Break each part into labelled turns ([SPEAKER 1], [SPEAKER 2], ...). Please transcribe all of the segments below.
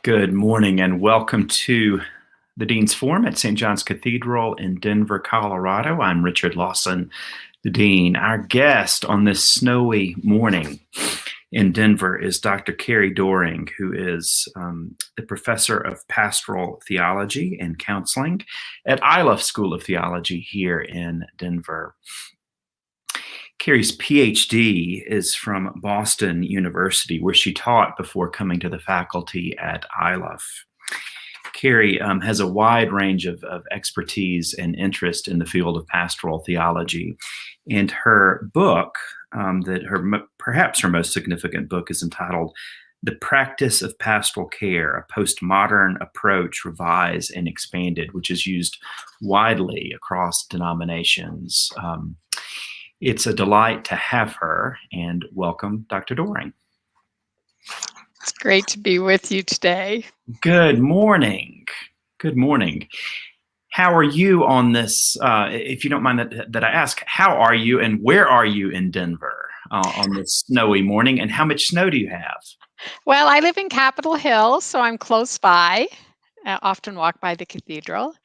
[SPEAKER 1] Good morning and welcome to the Dean's Forum at St. John's Cathedral in Denver, Colorado. I'm Richard Lawson, the Dean. Our guest on this snowy morning in Denver is Dr. Carrie Doehring, who is the professor of Pastoral Theology and Counseling at Iliff School of Theology here in Denver. Carrie's PhD is from Boston University, where she taught before coming to the faculty at Iliff. Carrie has a wide range of expertise and interest in the field of pastoral theology. And her book, perhaps her most significant book, is entitled The Practice of Pastoral Care, a Postmodern Approach Revised and Expanded, which is used widely across denominations. It's a delight to have her, and welcome, Dr. Doehring.
[SPEAKER 2] It's great to be with you today.
[SPEAKER 1] Good morning. Good morning. How are you on this, if you don't mind that I ask, how are you and where are you in Denver on this snowy morning, and how much snow do you have?
[SPEAKER 2] Well, I live in Capitol Hill, so I'm close by. I often walk by the cathedral.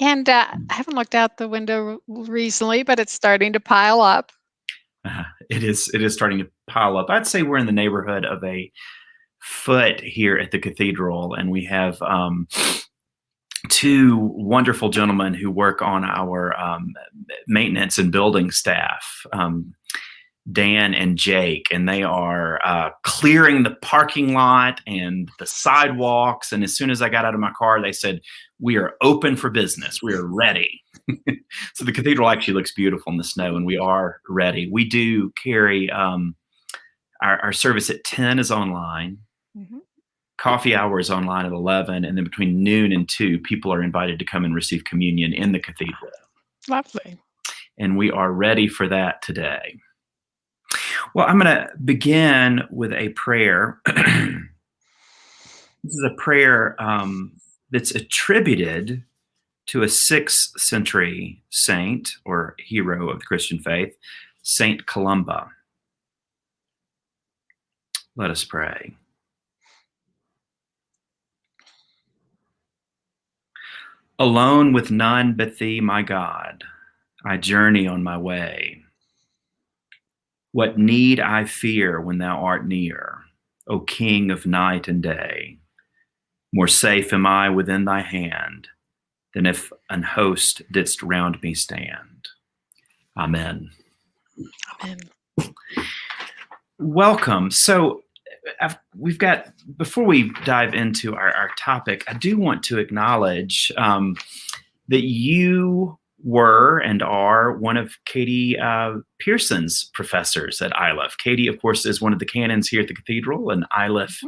[SPEAKER 2] And I haven't looked out the window recently, but it's starting to pile up.
[SPEAKER 1] It is starting to pile up. I'd say we're in the neighborhood of a foot here at the cathedral, and we have two wonderful gentlemen who work on our maintenance and building staff, Dan and Jake, and they are clearing the parking lot and the sidewalks. And as soon as I got out of my car, they said, "We are open for business. We are ready." So the cathedral actually looks beautiful in the snow, and we are ready. We do carry our service at 10 is online. Mm-hmm. Coffee hour is online at 11. And then between noon and 2, people are invited to come and receive communion in the cathedral.
[SPEAKER 2] Lovely.
[SPEAKER 1] And we are ready for that today. Well, I'm going to begin with a prayer. This is a prayer that's attributed to a 6th century saint or hero of the Christian faith, Saint Columba. Let us pray. Alone with none but thee, my God, I journey on my way. What need I fear when thou art near, O King of night and day? More safe am I within thy hand than if an host didst round me stand. Amen.
[SPEAKER 2] Amen.
[SPEAKER 1] Welcome. So we've got, before we dive into our topic, I do want to acknowledge that you were and are one of Katie Pearson's professors at Iliff. Katie, of course, is one of the canons here at the cathedral, an Iliff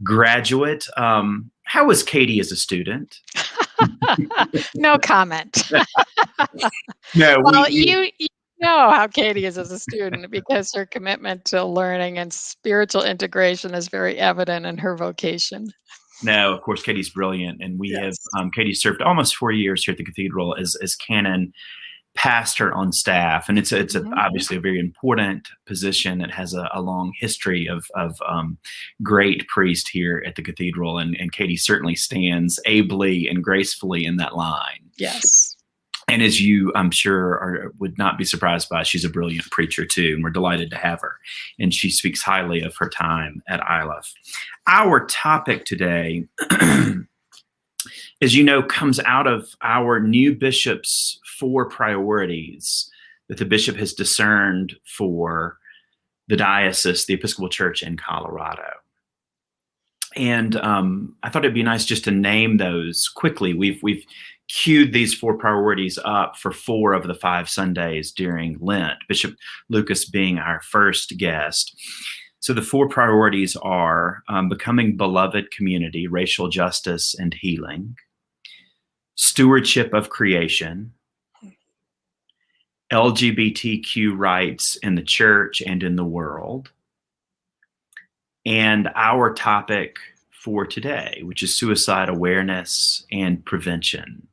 [SPEAKER 1] graduate. How was Katie as a student?
[SPEAKER 2] No comment.
[SPEAKER 1] No.
[SPEAKER 2] Well, you know how Katie is as a student, because her commitment to learning and spiritual integration is very evident in her vocation.
[SPEAKER 1] No, of course, Katie's brilliant. And we have, Katie served almost 4 years here at the cathedral as canon pastor on staff. And it's obviously a very important position that has a long history of great priest here at the cathedral. And Katie certainly stands ably and gracefully in that line.
[SPEAKER 2] Yes.
[SPEAKER 1] And as you, I'm sure, would not be surprised by, she's a brilliant preacher too, and we're delighted to have her. And she speaks highly of her time at Iliff. Our topic today, as you know, comes out of our new bishop's 4 priorities that the bishop has discerned for the diocese, the Episcopal Church in Colorado. And I thought it'd be nice just to name those quickly. We've queued these 4 priorities up for 4 of the 5 Sundays during Lent, Bishop Lucas being our first guest. So the 4 priorities are becoming beloved community, racial justice and healing, stewardship of creation, LGBTQ rights in the church and in the world, and our topic for today, which is suicide awareness and prevention.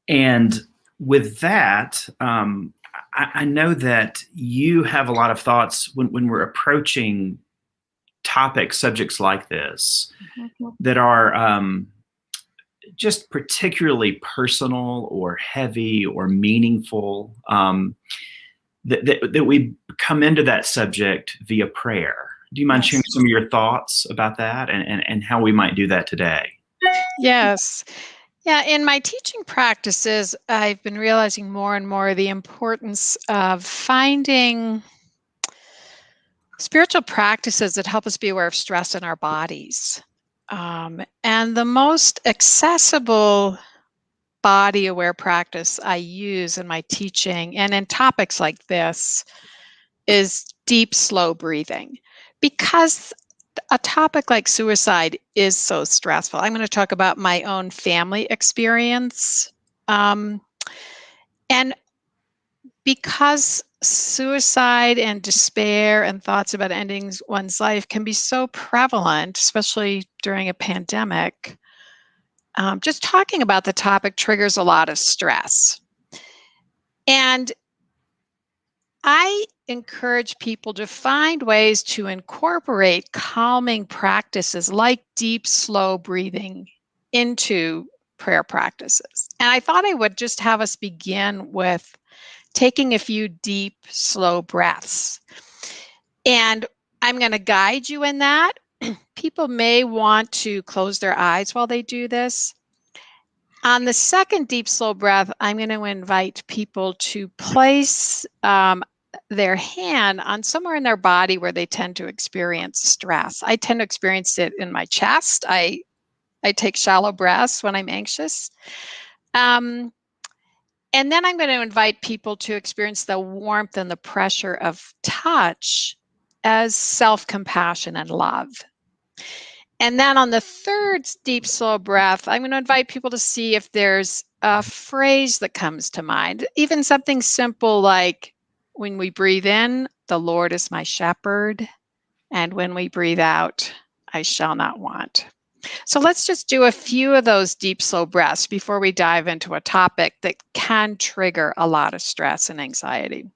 [SPEAKER 1] And with that, I know that you have a lot of thoughts when we're approaching topics, subjects like this
[SPEAKER 2] Mhm.
[SPEAKER 1] that are just particularly personal or heavy or meaningful, that we come into that subject via prayer. Do you mind sharing
[SPEAKER 2] Yes.
[SPEAKER 1] some of your thoughts about that and how we might do that today?
[SPEAKER 2] Yes. Yeah, in my teaching practices, I've been realizing more and more the importance of finding spiritual practices that help us be aware of stress in our bodies. And the most accessible body aware practice I use in my teaching and in topics like this is deep, slow breathing. Because a topic like suicide is so stressful. I'm going to talk about my own family experience. Um, and because suicide and despair and thoughts about ending one's life can be so prevalent, especially during a pandemic, just talking about the topic triggers a lot of stress. And I encourage people to find ways to incorporate calming practices like deep, slow breathing into prayer practices. And I thought I would just have us begin with taking a few deep, slow breaths. And I'm going to guide you in that. People may want to close their eyes while they do this. On the second deep, slow breath, I'm going to invite people to place their hand on somewhere in their body where they tend to experience stress. I tend to experience it in my chest. I take shallow breaths when I'm anxious. And then I'm going to invite people to experience the warmth and the pressure of touch as self-compassion and love. And then on the third deep, slow breath, I'm going to invite people to see if there's a phrase that comes to mind, even something simple like, when we breathe in, the Lord is my shepherd. And when we breathe out, I shall not want. So let's just do a few of those deep, slow breaths before we dive into a topic that can trigger a lot of stress and anxiety.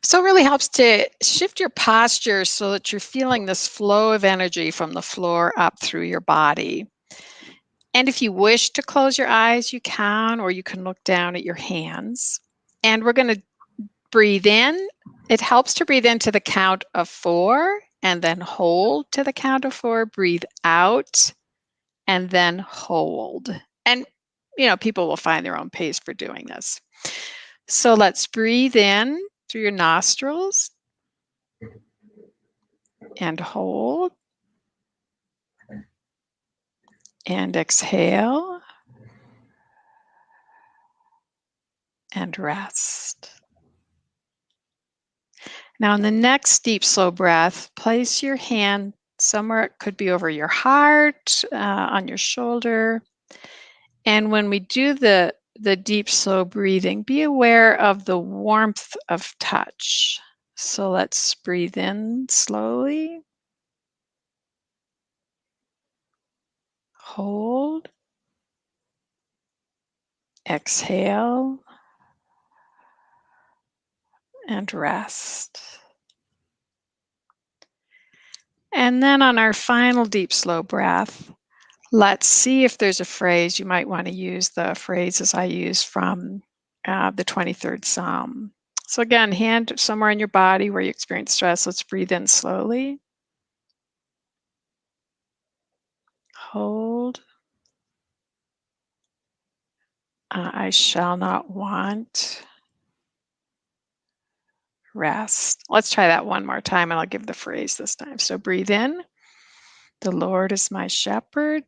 [SPEAKER 2] So it really helps to shift your posture so that you're feeling this flow of energy from the floor up through your body. And if you wish to close your eyes, you can, or you can look down at your hands. And we're going to breathe in. It helps to breathe into the count of 4 and then hold to the count of 4. Breathe out and then hold. And, people will find their own pace for doing this. So let's breathe in through your nostrils and hold and exhale and rest. Now, in the next deep, slow breath, place your hand somewhere. It could be over your heart, on your shoulder. And when we do the deep, slow breathing, be aware of the warmth of touch. So let's breathe in slowly. Hold. Exhale. And rest. And then on our final deep, slow breath, let's see if there's a phrase. You might want to use the phrases I use from the 23rd Psalm. So again, hand somewhere in your body where you experience stress. Let's breathe in slowly. Hold. I shall not want. Rest. Let's try that one more time, and I'll give the phrase this time. So breathe in. The Lord is my shepherd.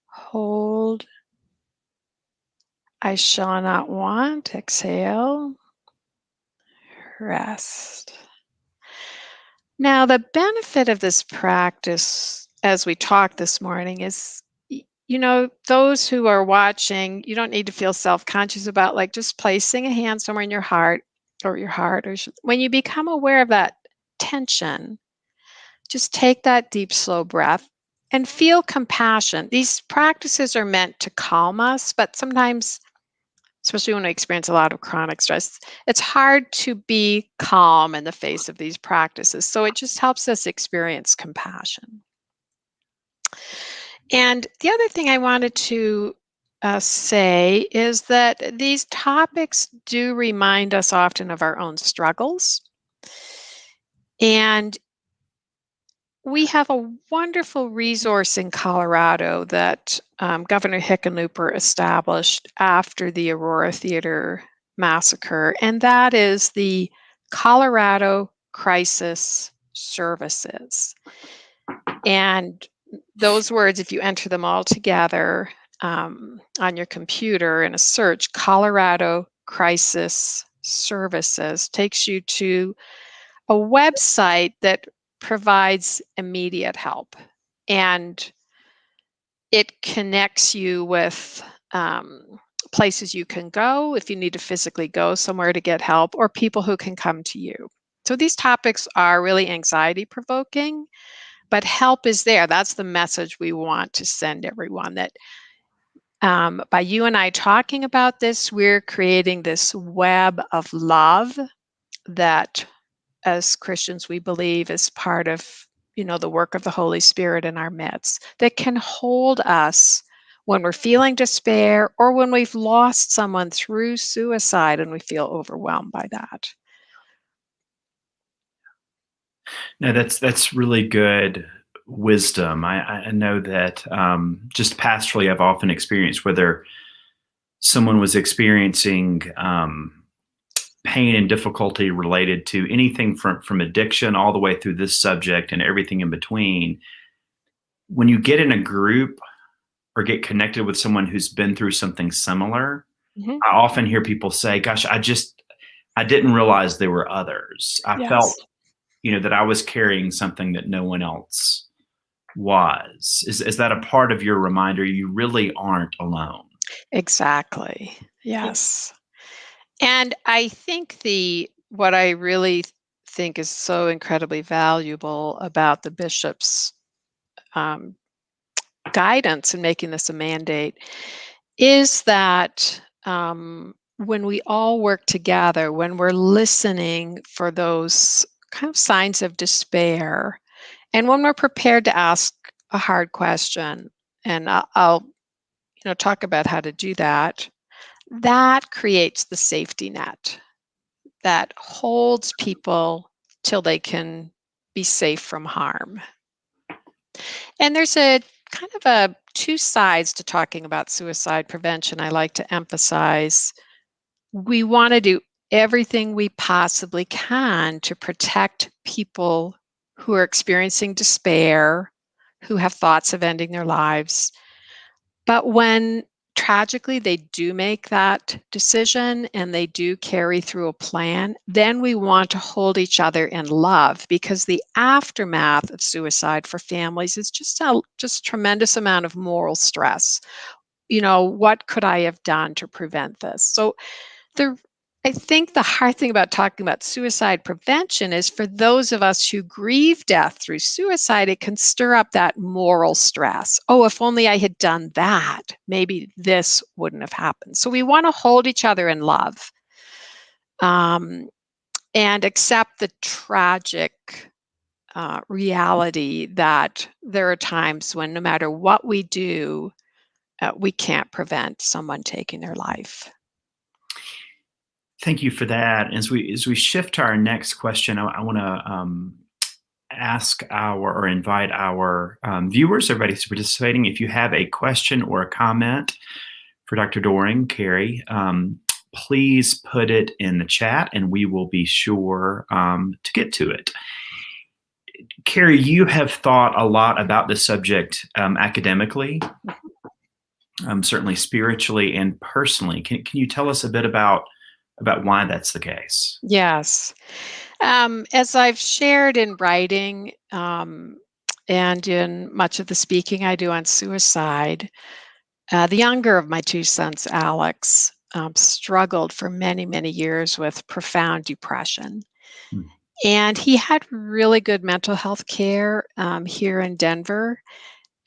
[SPEAKER 2] Hold. I shall not want. Exhale. Rest. Now, the benefit of this practice, as we talked this morning, is, those who are watching, you don't need to feel self-conscious about like just placing a hand somewhere in your heart or when you become aware of that tension, just take that deep, slow breath and feel compassion. These practices are meant to calm us, but sometimes especially when we experience a lot of chronic stress. It's hard to be calm in the face of these practices. So it just helps us experience compassion. And the other thing I wanted to say is that these topics do remind us often of our own struggles. And we have a wonderful resource in Colorado that Governor Hickenlooper established after the Aurora Theater massacre, and that is the Colorado Crisis Services. And those words, if you enter them all together on your computer in a search, Colorado Crisis Services takes you to a website that provides immediate help. And it connects you with places you can go if you need to physically go somewhere to get help, or people who can come to you. So these topics are really anxiety provoking, but help is there. That's the message we want to send everyone, that by you and I talking about this, we're creating this web of love that, as Christians, we believe is part of, the work of the Holy Spirit in our midst, that can hold us when we're feeling despair or when we've lost someone through suicide and we feel overwhelmed by that.
[SPEAKER 1] No, that's really good wisdom. I know that just pastorally, I've often experienced whether someone was experiencing pain and difficulty related to anything from addiction all the way through this subject and everything in between. When you get in a group or get connected with someone who's been through something similar,
[SPEAKER 2] Mm-hmm.
[SPEAKER 1] I often hear people say, gosh, I didn't realize there were others. I felt, that I was carrying something that no one else was. Is that a part of your reminder? You really aren't alone.
[SPEAKER 2] Exactly. Yes. And I think what I really think is so incredibly valuable about the bishop's guidance in making this a mandate is that when we all work together, when we're listening for those kind of signs of despair, and when we're prepared to ask a hard question, and I'll talk about how to do that, that creates the safety net that holds people till they can be safe from harm. And there's a kind of a two sides to talking about suicide prevention. I like to emphasize we want to do everything we possibly can to protect people who are experiencing despair, who have thoughts of ending their lives. But when tragically they do make that decision and they do carry through a plan, then we want to hold each other in love, because the aftermath of suicide for families is just tremendous amount of moral stress. What could I have done to prevent this? So I think the hard thing about talking about suicide prevention is for those of us who grieve death through suicide, it can stir up that moral stress. Oh, if only I had done that, maybe this wouldn't have happened. So we want to hold each other in love and accept the tragic reality that there are times when no matter what we do, we can't prevent someone taking their life.
[SPEAKER 1] Thank you for that. As we shift to our next question, I want to ask or invite our viewers, everybody who's participating, if you have a question or a comment for Dr. Doehring, Carrie, please put it in the chat and we will be sure to get to it. Carrie, you have thought a lot about this subject academically, certainly spiritually and personally. Can you tell us a bit about why that's the case?
[SPEAKER 2] Yes. As I've shared in writing and in much of the speaking I do on suicide, the younger of my two sons, Alex, struggled for many, many years with profound depression. And he had really good mental health care here in Denver.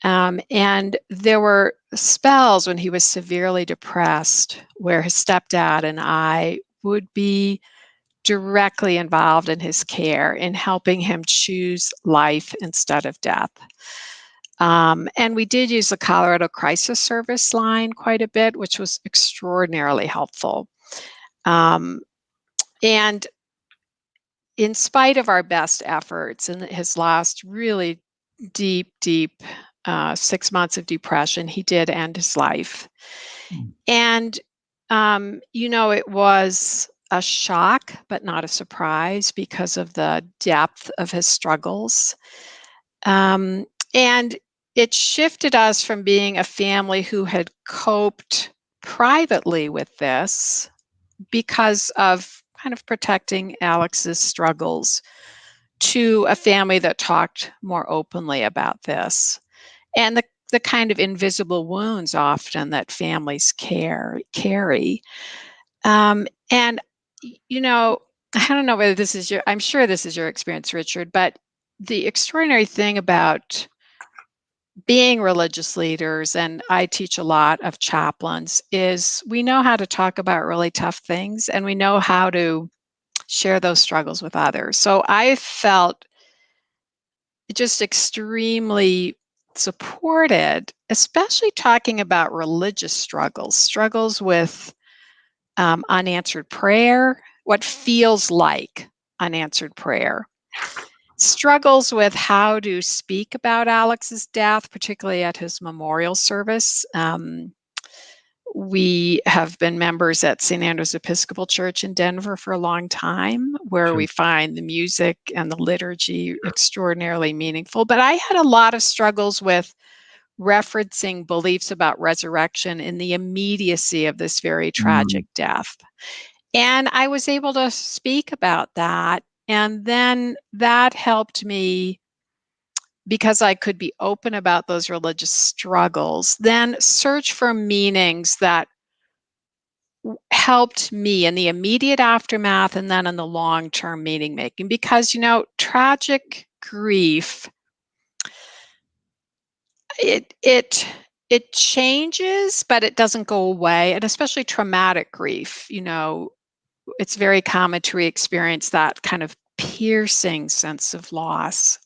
[SPEAKER 2] And there were spells when he was severely depressed where his stepdad and I would be directly involved in his care in helping him choose life instead of death. And we did use the Colorado Crisis Service line quite a bit, which was extraordinarily helpful. And in spite of our best efforts in his last really deep, 6 months of depression, he did end his life. And, it was a shock, but not a surprise because of the depth of his struggles. And it shifted us from being a family who had coped privately with this because of kind of protecting Alex's struggles to a family that talked more openly about this and the kind of invisible wounds often that families carry. And I don't know whether this is I'm sure this is your experience, Richard, but the extraordinary thing about being religious leaders, and I teach a lot of chaplains, is we know how to talk about really tough things and we know how to share those struggles with others. So I felt just extremely supported, especially talking about religious struggles with unanswered prayer, what feels like unanswered prayer, struggles with how to speak about Alex's death, particularly at his memorial service. We have been members at St. Andrew's Episcopal Church in Denver for a long time, where we find the music and the liturgy extraordinarily meaningful. But I had a lot of struggles with referencing beliefs about resurrection in the immediacy of this very tragic death. And I was able to speak about that. And then that helped me, because I could be open about those religious struggles, then search for meanings that helped me in the immediate aftermath and then in the long-term meaning making. Because, tragic grief, it changes, but it doesn't go away. And especially traumatic grief, it's very common to experience that kind of piercing sense of loss.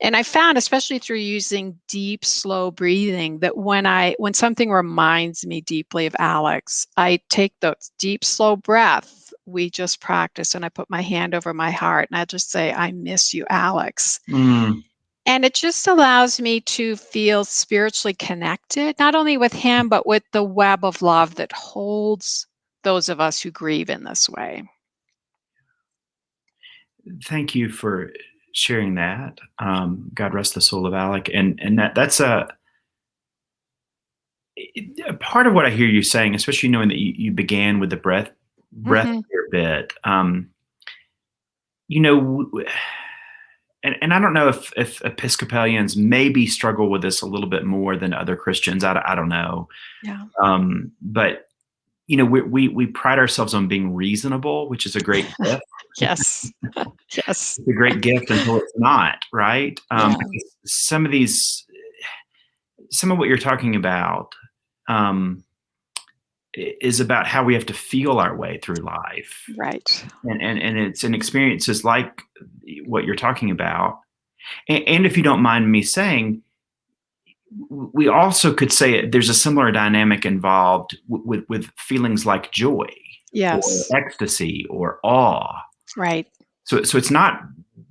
[SPEAKER 2] And I found, especially through using deep, slow breathing, that when something reminds me deeply of Alex, I take those deep, slow breaths we just practiced, and I put my hand over my heart, and I just say, "I miss you, Alex." And it just allows me to feel spiritually connected, not only with him, but with the web of love that holds those of us who grieve in this way.
[SPEAKER 1] Thank you for sharing that. God rest the soul of Alec. And that's a part of what I hear you saying, especially knowing that you began with the breath here a bit. And I don't know if Episcopalians maybe struggle with this a little bit more than other Christians. I don't know.
[SPEAKER 2] Yeah.
[SPEAKER 1] But we pride ourselves on being reasonable, which is a great gift.
[SPEAKER 2] Yes. Yes.
[SPEAKER 1] It's a great gift until it's not, right? Because some of what you're talking about is about how we have to feel our way through life.
[SPEAKER 2] Right.
[SPEAKER 1] And it's an experiences like what you're talking about. And if you don't mind me saying, we also could say there's a similar dynamic involved with feelings like joy,
[SPEAKER 2] Yes.
[SPEAKER 1] or ecstasy, or awe.
[SPEAKER 2] Right.
[SPEAKER 1] So it's not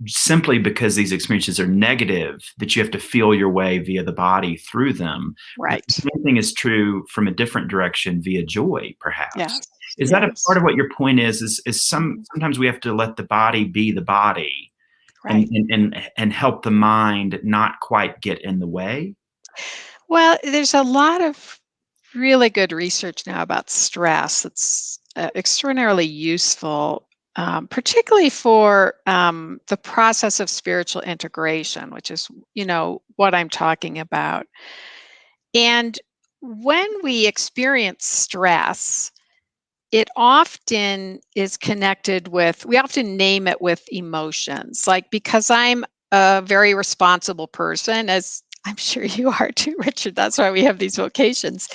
[SPEAKER 1] simply because these experiences are negative that you have to feel your way via the body through them.
[SPEAKER 2] Right.
[SPEAKER 1] The same thing is true from a different direction via joy, perhaps.
[SPEAKER 2] Yes.
[SPEAKER 1] Is that a part of what your point is sometimes we have to let the body be the body,
[SPEAKER 2] Right.
[SPEAKER 1] and help the mind not quite get in the way?
[SPEAKER 2] Well, there's a lot of really good research now about stress. It's extraordinarily useful, particularly for the process of spiritual integration, which is, what I'm talking about. And when we experience stress, it often is connected with, we often name it with emotions. Like, because I'm a very responsible person, as I'm sure you are too, Richard. That's why we have these vocations.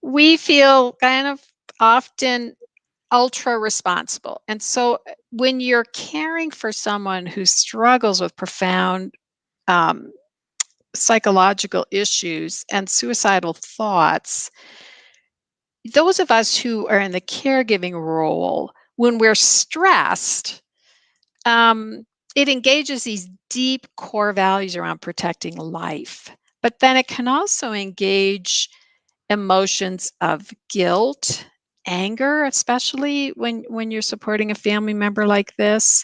[SPEAKER 2] We feel kind of often ultra responsible. And so when you're caring for someone who struggles with profound um, psychological issues and suicidal thoughts, those of us who are in the caregiving role, when we're stressed, um, it engages these deep core values around protecting life. But then it can also engage emotions of guilt, anger, especially when you're supporting a family member like this.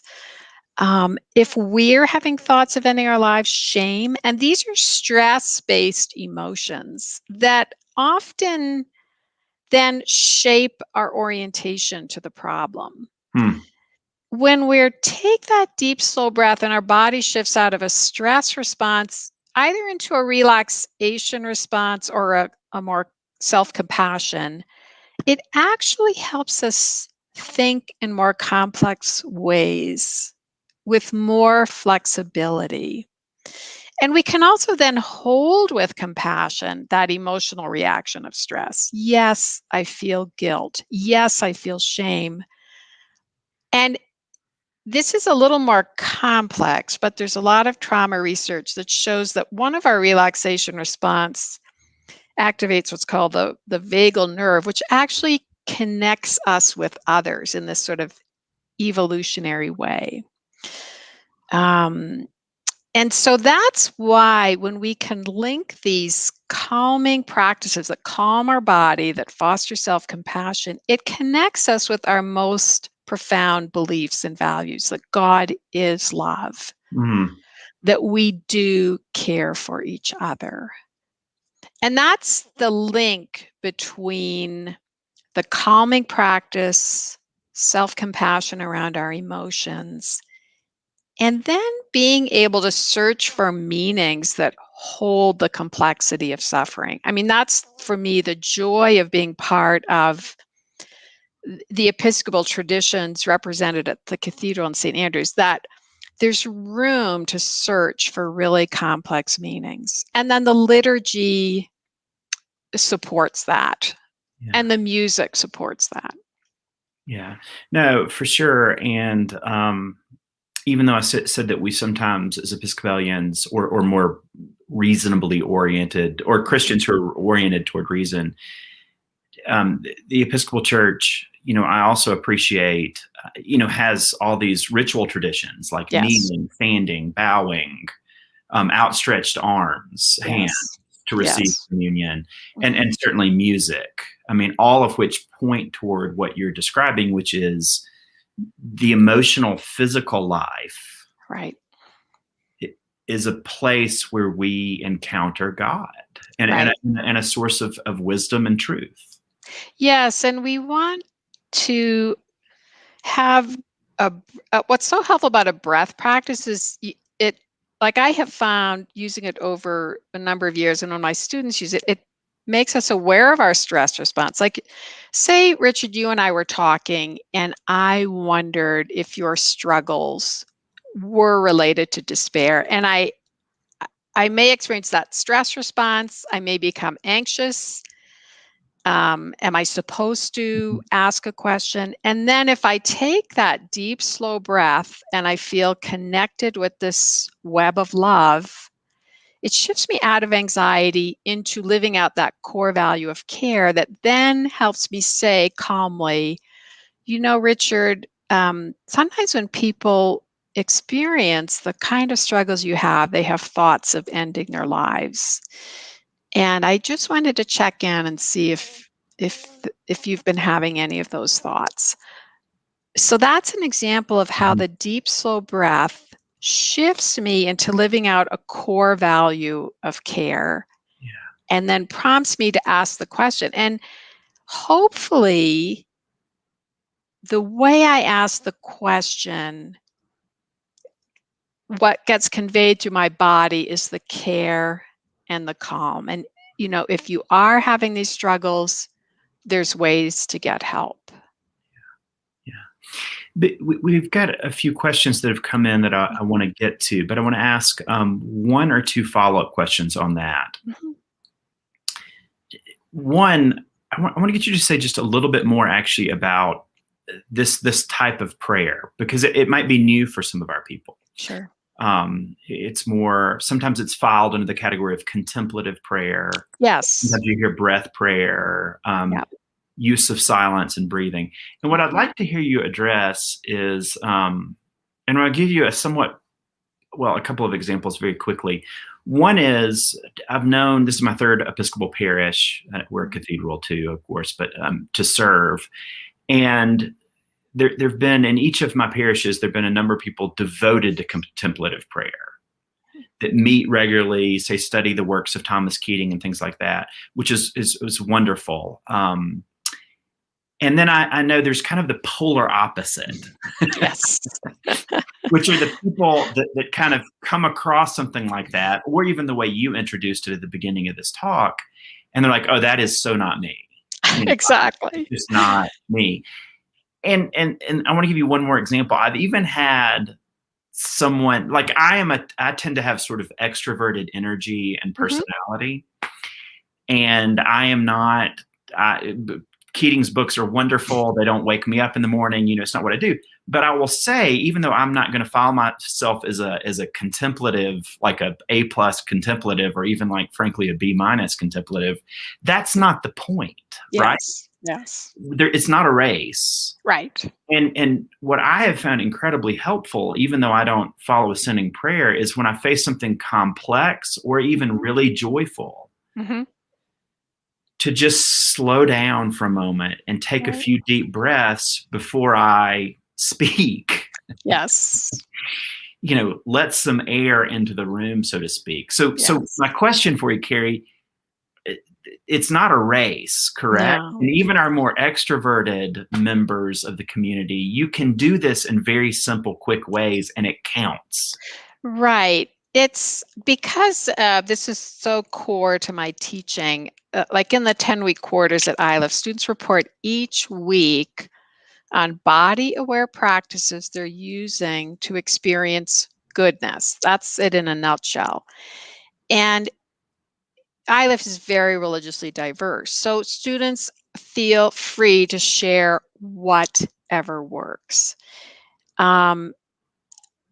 [SPEAKER 2] If we're having thoughts of ending our lives, shame, and these are stress-based emotions that often then shape our orientation to the problem.
[SPEAKER 1] Hmm.
[SPEAKER 2] When we take that deep, slow breath and our body shifts out of a stress response, either into a relaxation response or a more self-compassion, it actually helps us think in more complex ways with more flexibility. And we can also then hold with compassion that emotional reaction of stress. Yes, I feel guilt. Yes, I feel shame. And this is a little more complex, but there's a lot of trauma research that shows that one of our relaxation response activates what's called the vagal nerve, which actually connects us with others in this sort of evolutionary way. Um, and so that's why when we can link these calming practices that calm our body, that foster self compassion, it connects us with our most profound beliefs and values that God is love,
[SPEAKER 1] Hmm.
[SPEAKER 2] that we do care for each other. And that's the link between the calming practice, self compassion around our emotions, and then being able to search for meanings that hold the complexity of suffering. I mean, that's for me the joy of being part of the Episcopal traditions represented at the cathedral in St. Andrews, that there's room to search for really complex meanings. And then the liturgy supports that,
[SPEAKER 1] Yeah.
[SPEAKER 2] and the music supports that.
[SPEAKER 1] Yeah. No, for sure. And even though I said that we sometimes, as Episcopalians or more reasonably oriented, or Christians who are oriented toward reason, the Episcopal Church, I also appreciate, has all these ritual traditions like
[SPEAKER 2] Yes,
[SPEAKER 1] kneeling, standing, bowing, outstretched arms, hands
[SPEAKER 2] yes,
[SPEAKER 1] to receive
[SPEAKER 2] yes.
[SPEAKER 1] communion, and
[SPEAKER 2] Mhm.
[SPEAKER 1] and certainly music. I mean, all of which point toward what you're describing, which is the emotional, physical life
[SPEAKER 2] Right,
[SPEAKER 1] is a place where we encounter God
[SPEAKER 2] right.
[SPEAKER 1] and a source of wisdom and truth.
[SPEAKER 2] Yes, and we want to have a what's so helpful about a breath practice is it, like I have found using it over a number of years, and when my students use it, it makes us aware of our stress response. Like, say, Richard, you and I were talking, and I wondered if your struggles were related to despair, and I may experience that stress response. I may become anxious. Am I supposed to ask a question? And then if I take that deep, slow breath and I feel connected with this web of love, it shifts me out of anxiety into living out that core value of care that then helps me say calmly, Richard, sometimes when people experience the kind of struggles you have, they have thoughts of ending their lives. And I just wanted to check in and see if if you've been having any of those thoughts. So that's an example of how
[SPEAKER 1] Mhm.
[SPEAKER 2] the deep, slow breath shifts me into living out a core value of care
[SPEAKER 1] Yeah.
[SPEAKER 2] and then prompts me to ask the question. And hopefully, the way I ask the question, what gets conveyed through my body is the care and the calm. And, if you are having these struggles, there's ways to get help.
[SPEAKER 1] Yeah. But we've got a few questions that have come in that I want to get to, but I want to ask one or two follow-up questions on that.
[SPEAKER 2] Mhm.
[SPEAKER 1] One, I want to get you to say just a little bit more actually about this type of prayer, because it might be new for some of our people.
[SPEAKER 2] Sure.
[SPEAKER 1] It's more, sometimes it's filed under the category of contemplative prayer.
[SPEAKER 2] Yes.
[SPEAKER 1] Sometimes you hear breath prayer,
[SPEAKER 2] Yeah.
[SPEAKER 1] use of silence and breathing. And what I'd
[SPEAKER 2] Mhm.
[SPEAKER 1] like to hear you address is, and I'll give you a couple of examples very quickly. One is, I've known, this is my third Episcopal parish. We're a cathedral too, of course, but to serve. And there've been, in each of my parishes, there've been a number of people devoted to contemplative prayer that meet regularly, say, study the works of Thomas Keating and things like that, which is wonderful. And then I know there's kind of the polar opposite,
[SPEAKER 2] Yes.
[SPEAKER 1] which are the people that kind of come across something like that, or even the way you introduced it at the beginning of this talk, and they're like, "Oh, that is so not me. You know,
[SPEAKER 2] Exactly.
[SPEAKER 1] it's just not me." And I want to give you one more example. I've even had someone, like, I tend to have sort of extroverted energy and
[SPEAKER 2] Mhm.
[SPEAKER 1] personality, and I am not. Keating's books are wonderful. They don't wake me up in the morning. It's not what I do. But I will say, even though I'm not going to file myself as a contemplative, like a plus contemplative, or even like, frankly, a B minus contemplative, that's not the point, right?
[SPEAKER 2] Yes. Yes.
[SPEAKER 1] It's not a race.
[SPEAKER 2] Right.
[SPEAKER 1] And what I have found incredibly helpful, even though I don't follow ascending prayer, is when I face something complex or even really joyful,
[SPEAKER 2] Mhm.
[SPEAKER 1] to just slow down for a moment and take a
[SPEAKER 2] Right.
[SPEAKER 1] few deep breaths before I speak.
[SPEAKER 2] Yes.
[SPEAKER 1] Let some air into the room, so to speak. So
[SPEAKER 2] Yes.
[SPEAKER 1] my question for you, Carrie, it's not a race, correct?
[SPEAKER 2] No.
[SPEAKER 1] And even our more extroverted members of the community, you can do this in very simple, quick ways, and it counts.
[SPEAKER 2] Right. It's because this is so core to my teaching. Like in the 10-week quarters at Iliff, students report each week on body aware practices they're using to experience goodness. That's it in a nutshell. And Iliff is very religiously diverse. So students feel free to share whatever works. Um,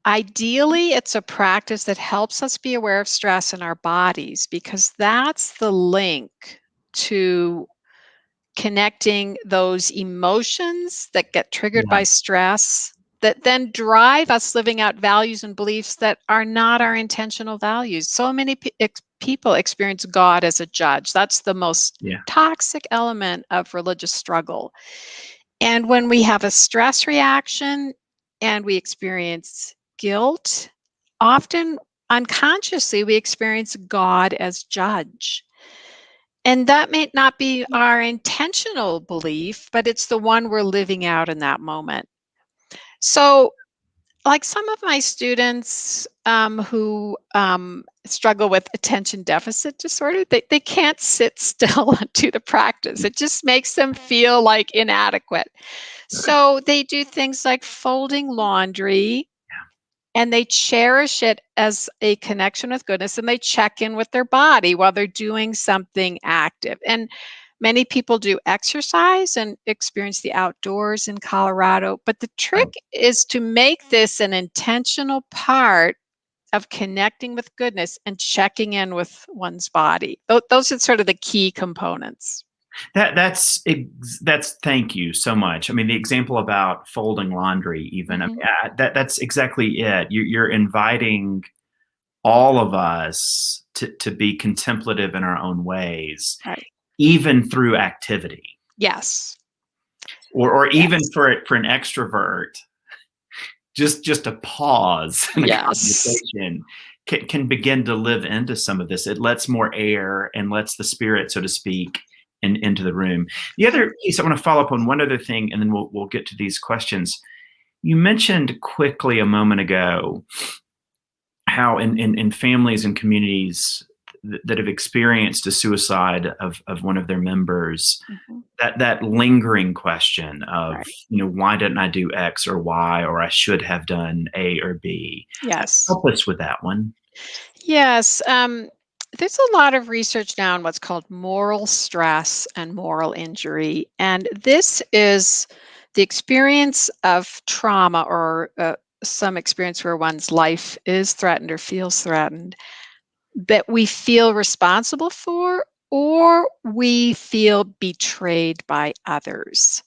[SPEAKER 2] Ideally, it's a practice that helps us be aware of stress in our bodies because that's the link to connecting those emotions that get triggered
[SPEAKER 1] Yeah.
[SPEAKER 2] by stress that then drive us living out values and beliefs that are not our intentional values. So many people experience God as a judge. That's the most
[SPEAKER 1] Yeah.
[SPEAKER 2] toxic element of religious struggle. And when we have a stress reaction and we experience guilt, often unconsciously we experience God as judge. And that may not be our intentional belief, but it's the one we're living out in that moment. So, like some of my students who struggle with attention deficit disorder, they can't sit still and do the practice. It just makes them feel like inadequate. So they do things like folding laundry, and they cherish it as a connection with goodness, and they check in with their body while they're doing something active. And many people do exercise and experience the outdoors in Colorado, but the
[SPEAKER 1] Right.
[SPEAKER 2] trick is to make this an intentional part of connecting with goodness and checking in with one's body. Those are sort of the key components.
[SPEAKER 1] That's thank you so much. I mean, the example about folding laundry, even, I
[SPEAKER 2] Mhm.
[SPEAKER 1] mean, that's exactly it. You're inviting all of us to be contemplative in our own ways,
[SPEAKER 2] Right.
[SPEAKER 1] even through activity,
[SPEAKER 2] Yes.
[SPEAKER 1] or even
[SPEAKER 2] Yes.
[SPEAKER 1] for an extrovert, just a pause in a
[SPEAKER 2] Yes.
[SPEAKER 1] conversation can begin to live into some of this. It lets more air and lets the spirit, so to speak, into the room. The other piece, I want to follow up on one other thing, and then we'll get to these questions. You mentioned quickly a moment ago how in families and communities, that have experienced a suicide of one of their members,
[SPEAKER 2] Mhm.
[SPEAKER 1] that lingering question of,
[SPEAKER 2] Right.
[SPEAKER 1] why didn't I do X or Y, or I should have done A or B?
[SPEAKER 2] Yes.
[SPEAKER 1] Help us with that one.
[SPEAKER 2] Yes. There's a lot of research now on what's called moral stress and moral injury. And this is the experience of trauma or some experience where one's life is threatened or feels threatened that we feel responsible for or we feel betrayed by others.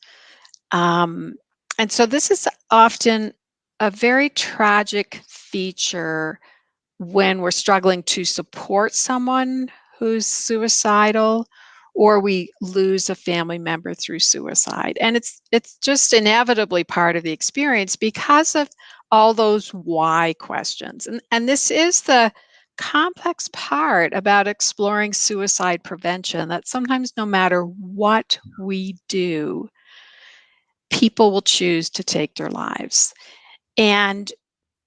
[SPEAKER 2] Um, and so this is often a very tragic feature when we're struggling to support someone who's suicidal or we lose a family member through suicide, and it's just inevitably part of the experience because of all those why questions. And this is the complex part about exploring suicide prevention, that sometimes no matter what we do, people will choose to take their lives. And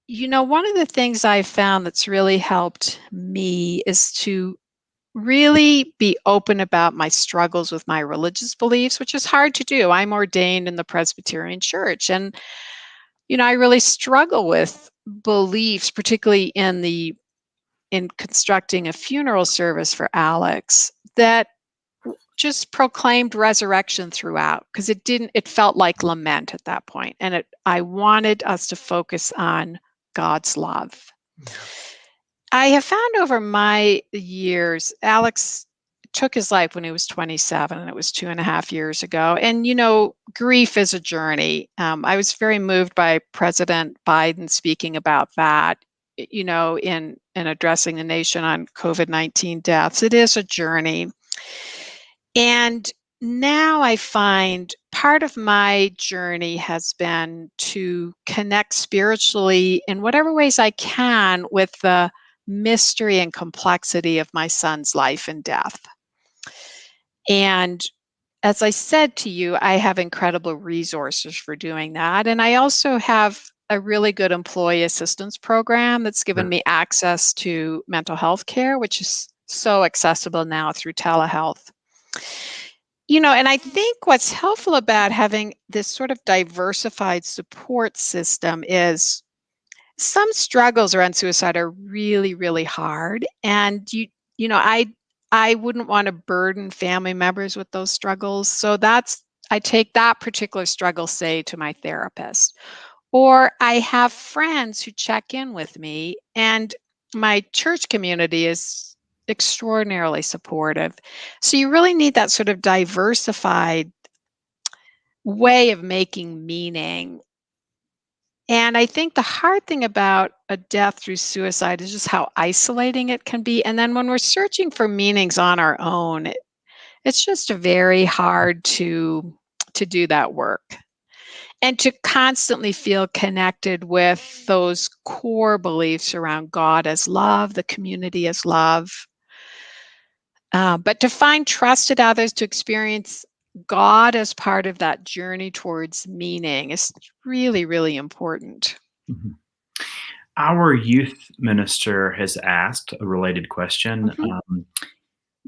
[SPEAKER 2] one of the things I've found that's really helped me is to really be open about my struggles with my religious beliefs, which is hard to do. I'm ordained in the Presbyterian Church, and I really struggle with beliefs, particularly in constructing a funeral service for Alex, that just proclaimed resurrection throughout, because it felt like lament at that point, and I wanted us to focus on God's love.
[SPEAKER 1] Yeah.
[SPEAKER 2] I have found over my years, Alex took his life when he was 27, and it was 2.5 years ago. And, grief is a journey. I was very moved by President Biden speaking about that, in addressing the nation on COVID-19 deaths. It is a journey. And now I find part of my journey has been to connect spiritually in whatever ways I can with the mystery and complexity of my son's life and death. And as I said to you, I have incredible resources for doing that. And I also have a really good employee assistance program that's given me access to mental health care, which is so accessible now through telehealth. And I think what's helpful about having this sort of diversified support system is some struggles around suicide are really, really hard. And I wouldn't want to burden family members with those struggles. So I take that particular struggle, say, to my therapist. Or I have friends who check in with me, and my church community is extraordinarily supportive. So you really need that sort of diversified way of making meaning. And I think the hard thing about a death through suicide is just how isolating it can be. And then when we're searching for meanings on our own, it's just very hard to do that work and to constantly feel connected with those core beliefs around God as love, the community as love. But to find trusted others to experience God as part of that journey towards meaning is really, really important.
[SPEAKER 1] Mhm. Our youth minister has asked a related question.
[SPEAKER 2] Mhm.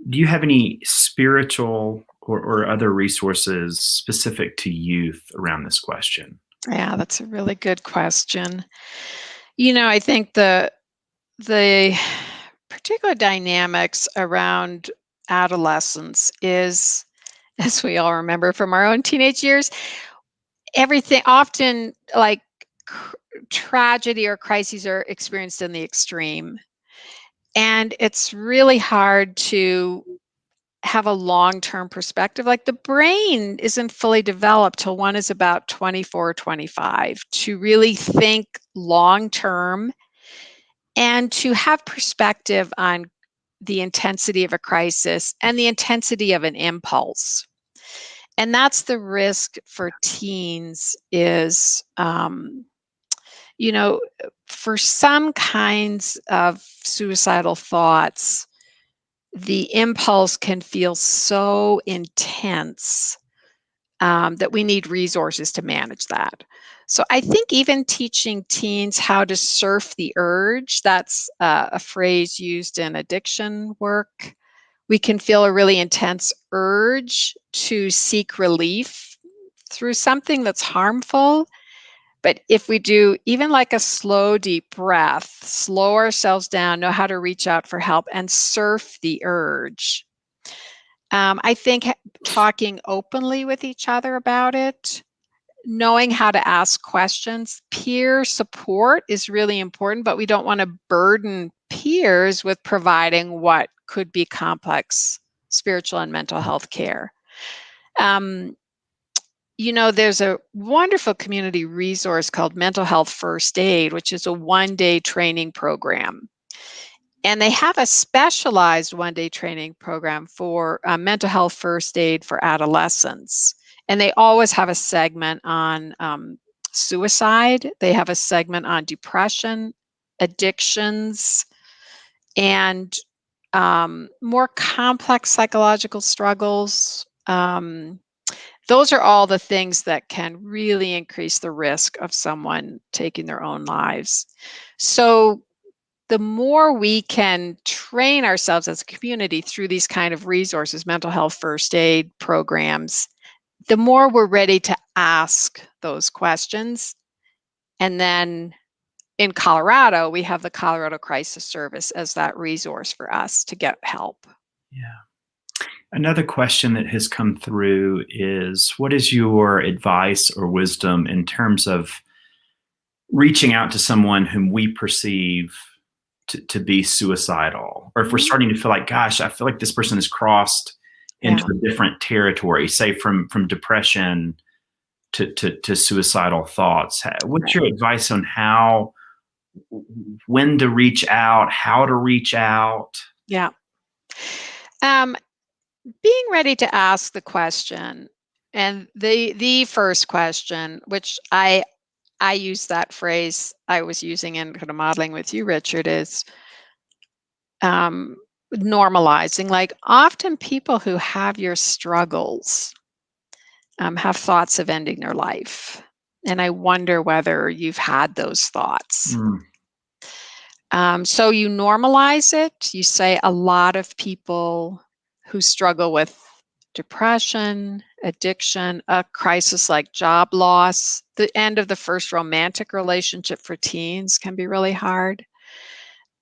[SPEAKER 1] Do you have any spiritual or other resources specific to youth around this question?
[SPEAKER 2] Yeah, that's a really good question. I think the particular dynamics around adolescence is, as we all remember from our own teenage years, everything often like tragedy or crises are experienced in the extreme. And it's really hard to have a long-term perspective. Like the brain isn't fully developed till one is about 24, 25 to really think long-term and to have perspective on the intensity of a crisis and the intensity of an impulse. And that's the risk for teens is, you know, for some kinds of suicidal thoughts, the impulse can feel so intense that we need resources to manage that. So I think even teaching teens how to surf the urge, that's a phrase used in addiction work. We can feel a really intense urge to seek relief through something that's harmful. But if we do even like a slow, deep breath, slow ourselves down, know how to reach out for help and surf the urge. I think talking openly with each other about it, knowing how to ask questions, peer support is really important, but we don't want to burden peers with providing what could be complex spiritual and mental health care. There's a wonderful community resource called Mental Health First Aid, which is a one-day training program. And they have a specialized one-day training program for mental health first aid for adolescents. And they always have a segment on suicide. They have a segment on depression, addictions, and more complex psychological struggles. Those are all the things that can really increase the risk of someone taking their own lives. So the more we can train ourselves as a community through these kind of resources, mental health first aid programs, the more we're ready to ask those questions. And then in Colorado, we have the Colorado Crisis Service as that resource for us to get help.
[SPEAKER 1] Yeah. Another question that has come through is, what is your advice or wisdom in terms of reaching out to someone whom we perceive to be suicidal? Or if we're starting to feel like, gosh, I feel like this person has crossed into a different territory, say from depression to suicidal thoughts. What's your advice on when to reach out, how to reach out?
[SPEAKER 2] Yeah. Being ready to ask the question, and the first question, which I use that phrase I was using in kind of modeling with you, Richard, is normalizing. Like often people who have your struggles have thoughts of ending their life. And I wonder whether you've had those thoughts. So you normalize it. You say a lot of people who struggle with depression, addiction, a crisis like job loss, the end of the first romantic relationship for teens can be really hard.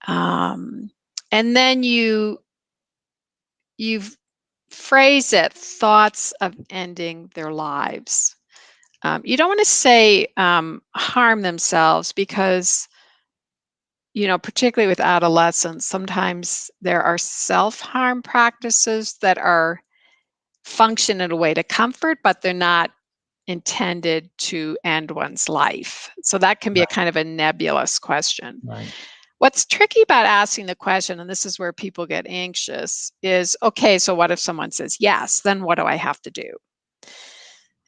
[SPEAKER 2] And then you phrase it, thoughts of ending their lives. You don't want to say harm themselves because, particularly with adolescents, sometimes there are self-harm practices that are function in a way to comfort, but they're not intended to end one's life. So that can be a kind of a nebulous question.
[SPEAKER 1] Right.
[SPEAKER 2] What's tricky about asking the question, and this is where people get anxious, is, okay, so what if someone says yes? Then what do I have to do?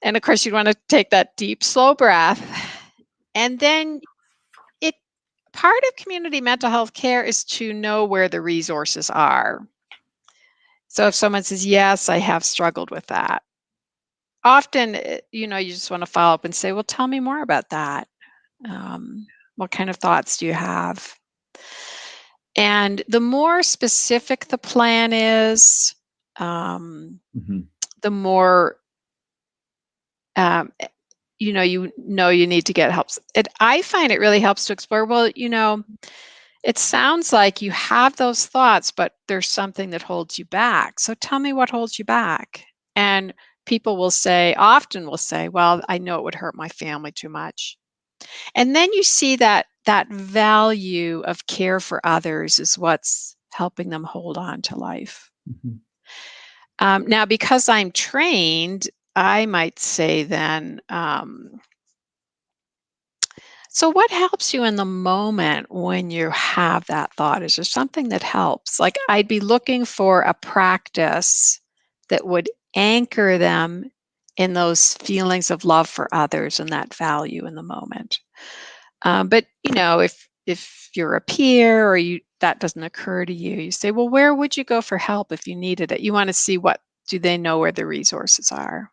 [SPEAKER 2] And of course, you'd want to take that deep, slow breath. And then part of community mental health care is to know where the resources are. So if someone says, yes, I have struggled with that, often, you just want to follow up and say, well, tell me more about that. What kind of thoughts do you have? And the more specific the plan is, the more you need to get help. I find it really helps to explore, well, it sounds like you have those thoughts, but there's something that holds you back. So tell me what holds you back. And people often will say, well, I know it would hurt my family too much. And then you see that value of care for others is what's helping them hold on to life. Now, because I'm trained, I might say then, so what helps you in the moment when you have that thought? Is there something that helps? Like I'd be looking for a practice that would anchor them in those feelings of love for others and that value in the moment. But if you're a peer or that doesn't occur to you, you say, well, where would you go for help if you needed it? You want to see do they know where the resources are?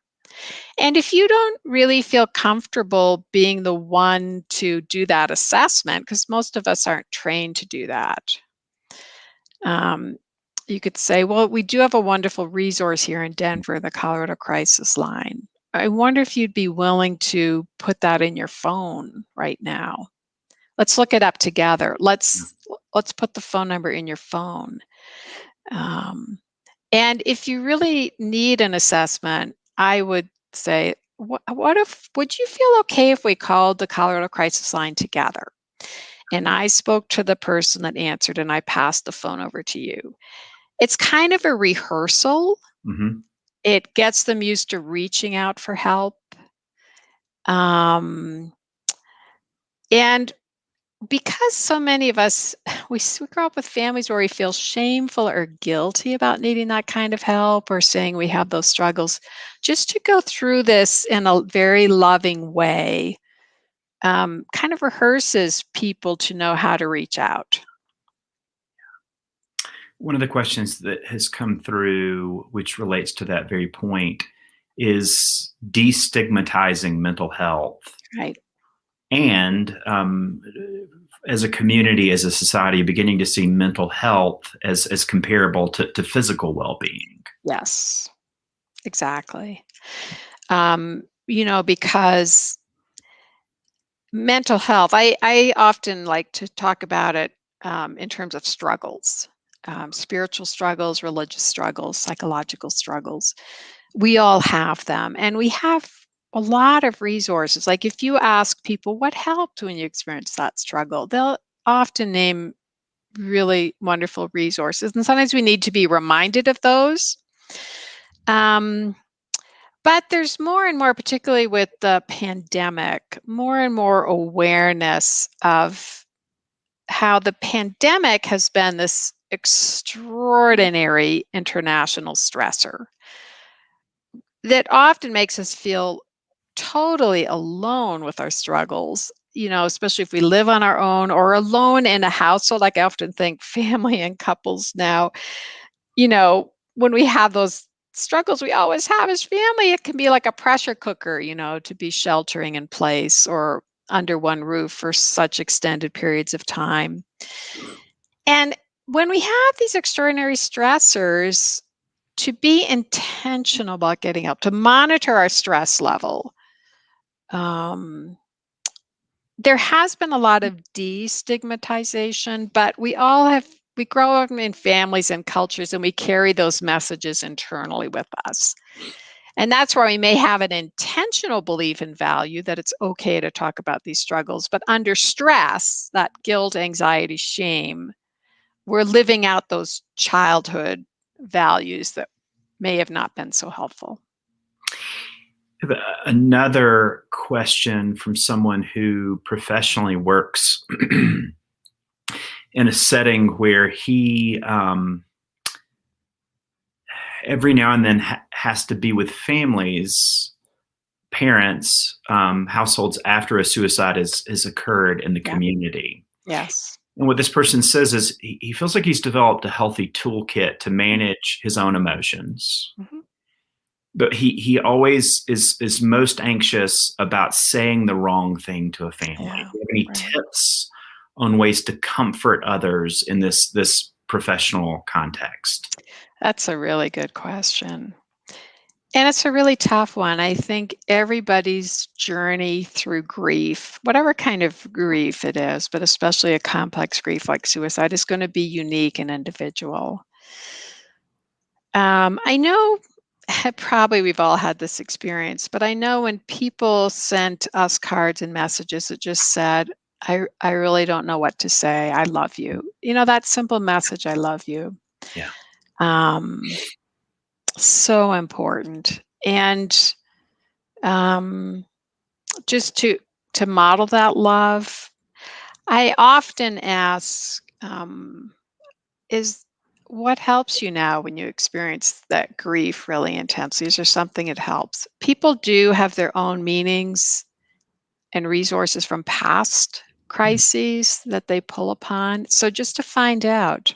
[SPEAKER 2] And if you don't really feel comfortable being the one to do that assessment, because most of us aren't trained to do that, um, you could say, well, we do have a wonderful resource here in Denver, the Colorado Crisis Line. I wonder if you'd be willing to put that in your phone right now. Let's look it up together. Let's put the phone number in your phone. Um, and if you really need an assessment, I would say, what if, would you feel okay if we called the Colorado Crisis Line together? And I spoke to the person that answered and I passed the phone over to you. It's kind of a rehearsal.
[SPEAKER 1] Mm-hmm.
[SPEAKER 2] It gets them used to reaching out for help. Um, and because so many of us, we grow up with families where we feel shameful or guilty about needing that kind of help or saying we have those struggles, just to go through this in a very loving way kind of rehearses people to know how to reach out.
[SPEAKER 1] One of the questions that has come through, which relates to that very point, is destigmatizing mental health.
[SPEAKER 2] Right.
[SPEAKER 1] And as a community, as a society, beginning to see mental health as comparable to physical well-being.
[SPEAKER 2] Yes, exactly. Because mental health, I often like to talk about it in terms of struggles, spiritual struggles, religious struggles, psychological struggles. We all have them, and we have a lot of resources. Like if you ask people what helped when you experienced that struggle, they'll often name really wonderful resources. And sometimes we need to be reminded of those. Um, but there's more and more, particularly with the pandemic, more and more awareness of how the pandemic has been this extraordinary international stressor that often makes us feel totally alone with our struggles, especially if we live on our own or alone in a household. Like I often think family and couples now, when we have those struggles we always have as family, it can be like a pressure cooker, to be sheltering in place or under one roof for such extended periods of time. And when we have these extraordinary stressors, to be intentional about getting help, to monitor our stress level. There has been a lot of destigmatization, but we grow up in families and cultures and we carry those messages internally with us. And that's where we may have an intentional belief and value that it's okay to talk about these struggles, but under stress, that guilt, anxiety, shame, we're living out those childhood values that may have not been so helpful.
[SPEAKER 1] Another question from someone who professionally works in a setting where he every now and then has to be with families, parents, households after a suicide has occurred in the community.
[SPEAKER 2] Yes.
[SPEAKER 1] And what this person says is he feels like he's developed a healthy toolkit to manage his own emotions.
[SPEAKER 2] Mm-hmm.
[SPEAKER 1] But he always is most anxious about saying the wrong thing to a family.
[SPEAKER 2] Yeah,
[SPEAKER 1] Do you have any
[SPEAKER 2] right.
[SPEAKER 1] tips on ways to comfort others in this professional context?
[SPEAKER 2] That's a really good question. And it's a really tough one. I think everybody's journey through grief, whatever kind of grief it is, but especially a complex grief like suicide, is going to be unique and individual. I know probably we've all had this experience, but I know when people sent us cards and messages that just said, I really don't know what to say. I love you. That simple message, I love you.
[SPEAKER 1] Yeah.
[SPEAKER 2] So important. And just to model that love, I often ask, is what helps you now when you experience that grief really intensely? Is there something that helps? People do have their own meanings and resources from past crises that they pull upon. So just to find out,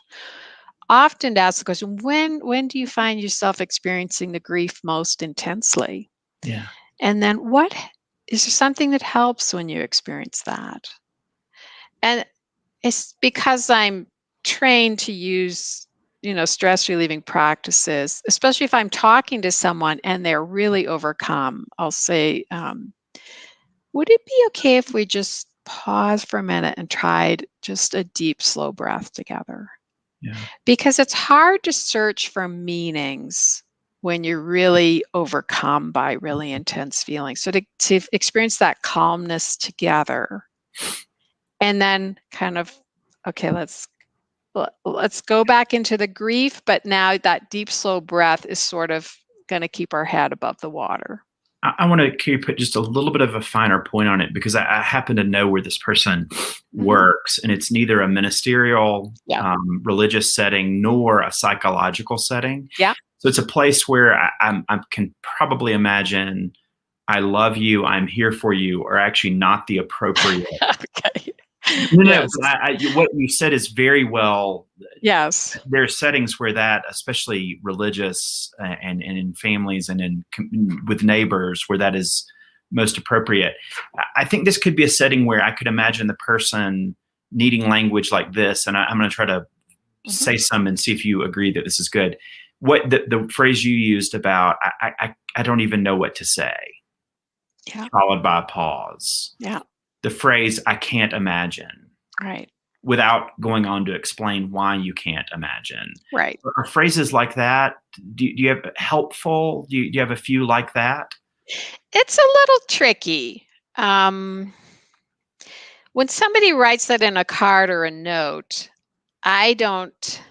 [SPEAKER 2] often to ask the question, when do you find yourself experiencing the grief most intensely?
[SPEAKER 1] Yeah.
[SPEAKER 2] And then is there something that helps when you experience that? And it's because I'm trained to use, stress relieving practices, especially if I'm talking to someone and they're really overcome. I'll say, would it be okay if we just pause for a minute and tried just a deep, slow breath together?
[SPEAKER 1] Yeah.
[SPEAKER 2] Because it's hard to search for meanings when you're really overcome by really intense feelings. So to experience that calmness together and then kind of, okay, let's go back into the grief, but now that deep, slow breath is sort of going to keep our head above the water.
[SPEAKER 1] I want to put just a little bit of a finer point on it, because I happen to know where this person works, and it's neither a ministerial,
[SPEAKER 2] Yeah.
[SPEAKER 1] religious setting nor a psychological setting.
[SPEAKER 2] Yeah.
[SPEAKER 1] So it's a place where I can probably imagine "I love you," "I'm here for you" are actually not the appropriate.
[SPEAKER 2] Okay.
[SPEAKER 1] No,
[SPEAKER 2] Yes.
[SPEAKER 1] but what you said is very well.
[SPEAKER 2] Yes.
[SPEAKER 1] There are settings where that, especially religious, and in families and with neighbors, where that is most appropriate. I think this could be a setting where I could imagine the person needing language like this, and I'm going to try to
[SPEAKER 2] Mhm.
[SPEAKER 1] say some and see if you agree that this is good. What the phrase you used about I don't even know what to say,
[SPEAKER 2] Yeah.
[SPEAKER 1] followed by a pause.
[SPEAKER 2] Yeah.
[SPEAKER 1] The phrase "I can't imagine,"
[SPEAKER 2] Right.
[SPEAKER 1] without going on to explain why you can't imagine.
[SPEAKER 2] Right.
[SPEAKER 1] Are phrases like that, do you have helpful? Do you have a few like that?
[SPEAKER 2] It's a little tricky. Um, when somebody writes that in a card or a note, I don't,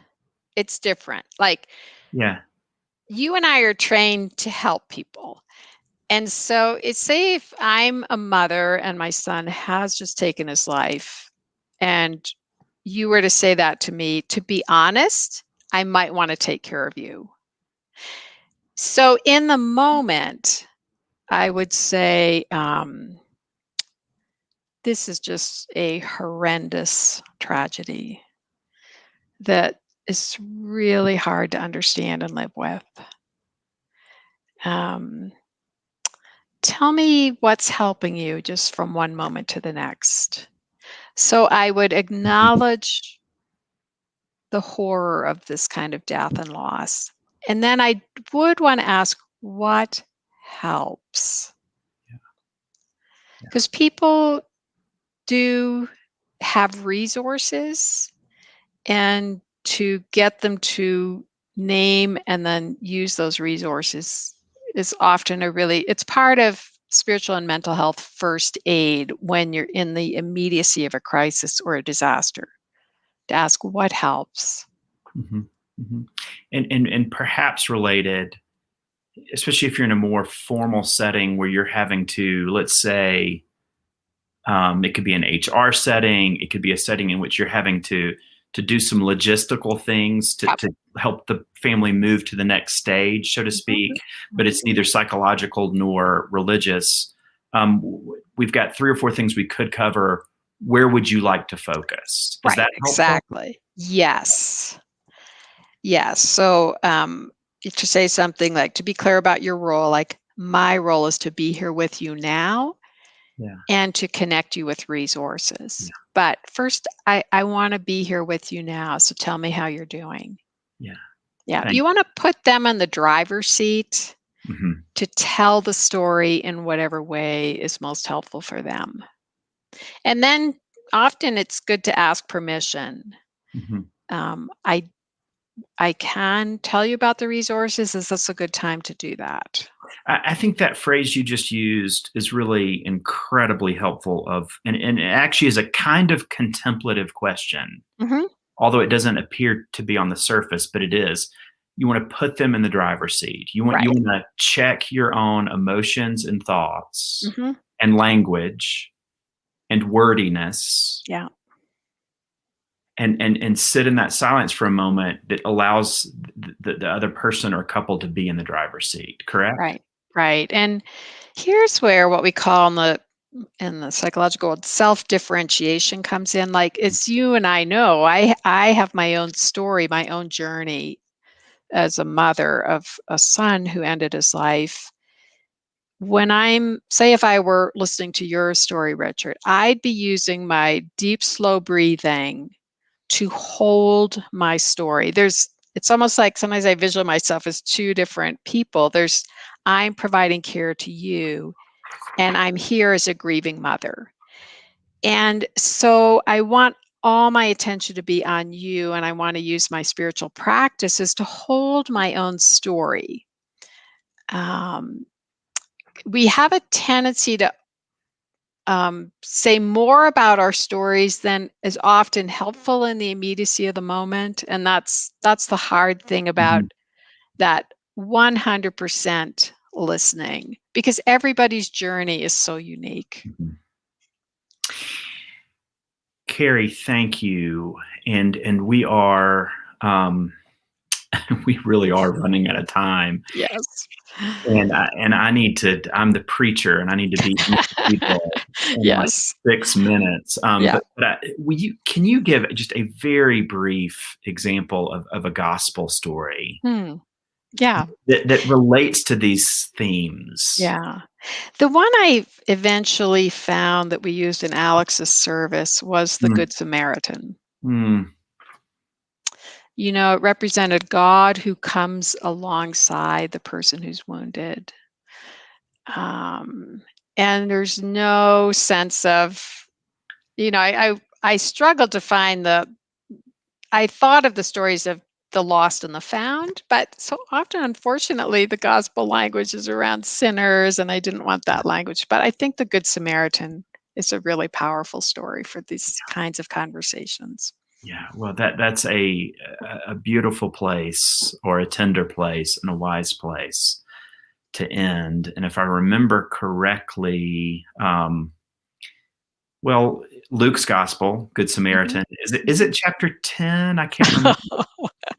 [SPEAKER 2] it's different. Like
[SPEAKER 1] Yeah.
[SPEAKER 2] you and I are trained to help people. And so it's say if I'm a mother and my son has just taken his life and you were to say that to me, to be honest, I might want to take care of you. So in the moment, I would say, this is just a horrendous tragedy that is really hard to understand and live with. Um, Tell me what's helping you just from one moment to the next. So I would
[SPEAKER 1] Mhm.
[SPEAKER 2] acknowledge the horror of this kind of death and loss. And then I would want to ask, what helps?
[SPEAKER 1] Yeah, yeah.
[SPEAKER 2] Because people do have resources, and to get them to name and then use those resources is often it's part of spiritual and mental health first aid when you're in the immediacy of a crisis or a disaster, to ask what helps.
[SPEAKER 1] Mhm, mhm. And perhaps related, especially if you're in a more formal setting where you're having to, let's say, it could be an HR setting, it could be a setting in which you're having to do some logistical things
[SPEAKER 2] Yep.
[SPEAKER 1] to help the family move to the next stage, so to
[SPEAKER 2] Mhm,
[SPEAKER 1] speak, but
[SPEAKER 2] mhm.
[SPEAKER 1] it's neither psychological nor religious. We've got 3 or 4 things we could cover. Where would you like to focus? Is
[SPEAKER 2] Right,
[SPEAKER 1] that helpful?
[SPEAKER 2] exactly. Yes. Yes. So to say something like, to be clear about your role, like my role is to be here with you now
[SPEAKER 1] Yeah,
[SPEAKER 2] and to connect you with resources.
[SPEAKER 1] yeah,
[SPEAKER 2] But first, I want to be here with you now. So tell me how you're doing.
[SPEAKER 1] yeah.
[SPEAKER 2] Yeah.
[SPEAKER 1] Thank
[SPEAKER 2] You want to put them in the driver's seat
[SPEAKER 1] Mhm,
[SPEAKER 2] to tell the story in whatever way is most helpful for them. And then often it's good to ask permission.
[SPEAKER 1] mhm.
[SPEAKER 2] Um, I I can tell you about the resources. Is this a good time to do that?
[SPEAKER 1] I think that phrase you just used is really incredibly helpful and it actually is a kind of contemplative question,
[SPEAKER 2] Hmm.
[SPEAKER 1] although it doesn't appear to be on the surface, but it is. You want to put them in the driver's seat. You
[SPEAKER 2] Right.
[SPEAKER 1] want to check your own emotions and thoughts
[SPEAKER 2] Hmm.
[SPEAKER 1] and language and wordiness,
[SPEAKER 2] Yeah.
[SPEAKER 1] and sit in that silence for a moment that allows the other person or couple to be in the driver's seat, correct?
[SPEAKER 2] Right. Right. And here's where what we call in the psychological world, self-differentiation comes in. Like, it's you and I know, I have my own story, my own journey as a mother of a son who ended his life. say if I were listening to your story, Richard, I'd be using my deep, slow breathing to hold my story. It's almost like sometimes I visualize myself as two different people. I'm providing care to you, and I'm here as a grieving mother. And so I want all my attention to be on you, and I want to use my spiritual practices to hold my own story. We have a tendency to say more about our stories than is often helpful in the immediacy of the moment, and that's the hard thing about that 100% listening, because everybody's journey is so unique.
[SPEAKER 1] Mm-hmm. Carrie, thank you. And we are we really are running out of time.
[SPEAKER 2] Yes.
[SPEAKER 1] And I need to. I'm the preacher, and I need to be people in
[SPEAKER 2] Yes.
[SPEAKER 1] like 6 minutes.
[SPEAKER 2] Yeah.
[SPEAKER 1] But can you give just a very brief example of a gospel story
[SPEAKER 2] Yeah.
[SPEAKER 1] that relates to these themes?
[SPEAKER 2] Yeah. The one I eventually found that we used in Alex's service was the Good Samaritan. It represented God who comes alongside the person who's wounded. And there's no sense of, I struggled to find I thought of the stories of the lost and the found, but so often, unfortunately, the gospel language is around sinners, and I didn't want that language. But I think the Good Samaritan is a really powerful story for these kinds of conversations.
[SPEAKER 1] Yeah, well, that's a beautiful place, or a tender place, and a wise place to end. And if I remember correctly, well, Luke's Gospel, Good Samaritan, is it chapter 10? I can't remember.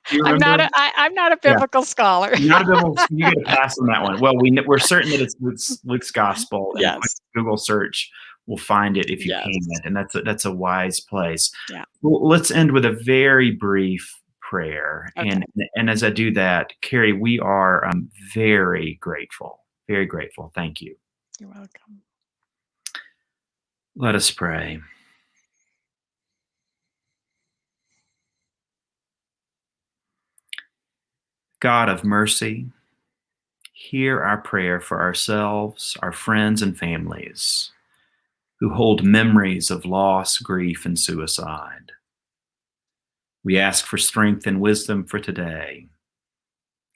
[SPEAKER 1] Do you remember?
[SPEAKER 2] I'm not a biblical scholar.
[SPEAKER 1] You're not a biblical. You get a pass on that one. Well, we're certain that it's Luke's Gospel, and a quick
[SPEAKER 2] Yes.
[SPEAKER 1] Google search will find it if you
[SPEAKER 2] Yes.
[SPEAKER 1] can, and that's a wise place.
[SPEAKER 2] Yeah.
[SPEAKER 1] Well, let's end with a very brief prayer,
[SPEAKER 2] Okay.
[SPEAKER 1] and as I do that, Carrie, we are very grateful, very grateful. Thank you.
[SPEAKER 2] You're welcome.
[SPEAKER 1] Let us pray. God of mercy, hear our prayer for ourselves, our friends, and families who hold memories of loss, grief, and suicide. We ask for strength and wisdom for today,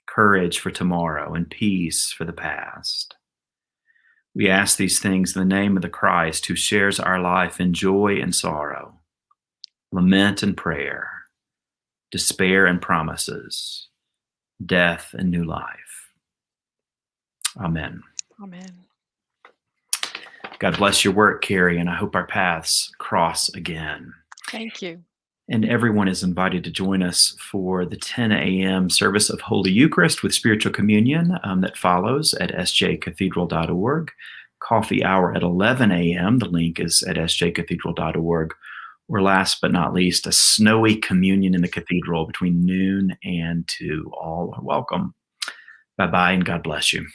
[SPEAKER 1] courage for tomorrow, and peace for the past. We ask these things in the name of the Christ who shares our life in joy and sorrow, lament and prayer, despair and promises, death and new life. Amen.
[SPEAKER 2] Amen.
[SPEAKER 1] God bless your work, Carrie, and I hope our paths cross again.
[SPEAKER 2] Thank you.
[SPEAKER 1] And everyone is invited to join us for the 10 a.m. service of Holy Eucharist with spiritual communion that follows at sjcathedral.org. Coffee hour at 11 a.m. The link is at sjcathedral.org. Or last but not least, a snowy communion in the cathedral between noon and 2. All are welcome. Bye-bye, and God bless you.